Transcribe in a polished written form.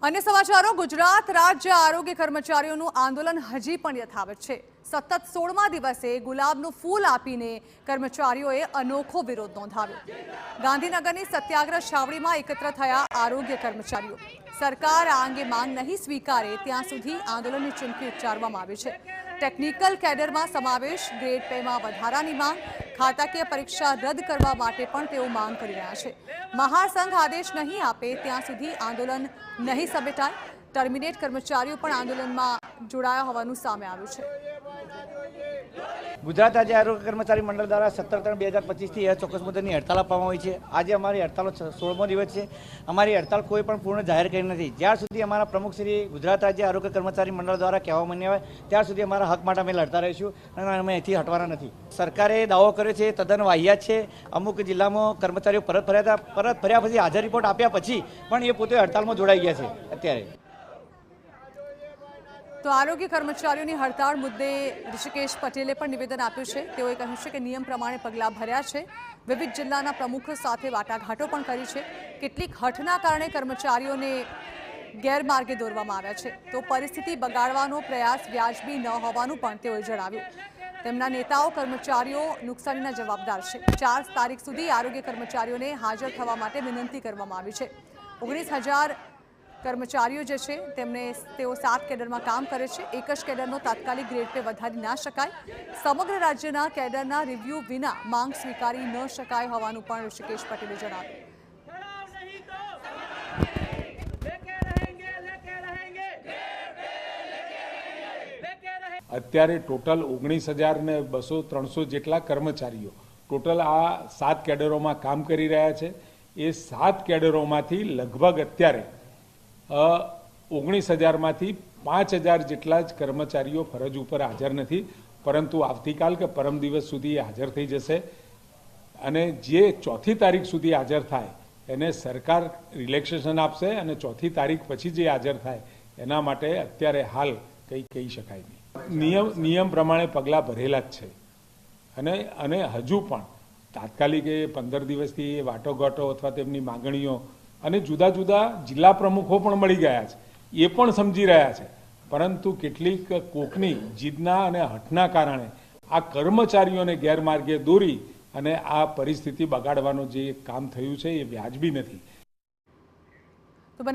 अन्य समाचारों गुजरात राज्य आरोग्य कर्मचारीओनुं आंदोलन हजी पण यथावत छे। सतत 16मा दिवसे गुलाबनुं फूल आपीने कर्मचारीओए अनोखो विरोध नोंधाव्यो। गांधीनगरनी सत्याग्रह छावणीमां एकत्र थया आरोग्य कर्मचारीओ सरकार आ अंगे मांग नहीं स्वीकारे त्यां सुधी आंदोलननी चीमकी उच्चारवामां आवी छे। टेक्निकल केडरमां समावेश, ग्रेड पेमां वधारानी मांग, खाताकीय परीक्षा रद्द करवा माटे पण तेओ मांग करी रह्या छे। महासंघ आदेश नहीं आपे त्यां सुधी आंदोलन नहीं समेटाय। टर्मिनेट कर्मचारीओ पण आंदोलनमां जोडाया होवानुं सामे आव्युं छे। गुजरात राज्य आरोग्य कर्मचारी मंडल द्वारा 17/3/2025 थी ચોક્કસ મુદ્દાની હડતાલ આપવામાં આવી છે। આજે અમારી હડતાલનો 16મો દિવસ છે। અમારી હડતાલ કોઈ પણ પૂર્ણ જાહેર કરી નથી। જ્યાર સુધી અમારા પ્રમુખ શ્રી ગુજરાત રાજ્ય આરોગ્ય કર્મચારી મંડળ દ્વારા કહેવામાં નહીં આવે ત્યાર સુધી અમારા હક માટે અમે લડતા રહીશું અને અમે અહીંથી હટવાના નથી। સરકારે દાવો કર્યો છે તદ્દન વાહિયાત છે। અમુક જિલ્લામાં કર્મચારીઓ પરત ફર્યા પછી હાજર રિપોર્ટ આપ્યા પછી પણ એ પોતે હડતાલમાં જોડાઈ ગયા છે। અત્યારે तो आरोग्य कर्मचारीओनी हड़ताल मुद्दे ऋषिकेश पटेले पण निवेदन आप्युं छे। तेओए कह्युं छे के नियम प्रमाणे पगलां भर्या छे। विविध जिल्लाना प्रमुखो साथे वाटाघाटो पण करी छे। કેટલીક હઠના કારણે કર્મચારીઓને ગેરમાર્ગે દોરવામાં આવ્યા છે તો પરિસ્થિતિ બગાડવાનો પ્રયાસ વ્યાજબી ન હોવાનું પણ તેઓએ જણાવ્યું। તેમના નેતાઓ કર્મચારીઓ નુકસાનીના જવાબદાર છે। 4 તારીખ સુધી આરોગ્ય કર્મચારીઓને હાજર થવા માટે વિનંતી કરવામાં આવી છે। 19,000 कर्मचारीओ जे छे तेमने तेओ 7 केडरमां काम करे छे। एक ज केडरनो तात्कालिक ग्रेड पे वधारी ना शकाय। समग्र राज्यना केडरना रिव्यू विना मांग स्वीकारी न शकाय होवानुं पण ऋषिकेश पटेले जणाव्युं। અત્યારે ટોટલ 19,200-300 જેટલા કર્મચારીઓ ટોટલ આ 7 કેડરોમાં કામ કરી રહ્યા છે। એ 7 કેડરોમાંથી લગભગ અત્યારે 19,000માંથી 5,000 જેટલા જ કર્મચારીઓ ફરજ ઉપર હાજર નથી, પરંતુ આવતીકાલ કે પરમ દિવસ સુધી હાજર થઈ જશે અને જે 4મી તારીખ સુધી હાજર થાય એને સરકાર રિલેક્સેશન આપશે અને 4મી તારીખ પછી જે હાજર થાય એના માટે અત્યારે હાલ કંઈ કહી શકાય નહીં। નિયમ પ્રમાણે પગલાં ભરેલા જ છે અને હજુ પણ તાત્કાલિક 15 દિવસથી વાટોઘાટો અથવા તેમની માગણીઓ અને જુદા જુદા જિલ્લા પ્રમુખો પણ મળી ગયા છે, એ પણ સમજી રહ્યા છે, પરંતુ કેટલીક કોકની જીદના અને હઠના કારણે આ કર્મચારીઓને ગેરમાર્ગે દોરી અને આ પરિસ્થિતિ બગાડવાનું જે કામ થયું છે એ વ્યાજબી નથી।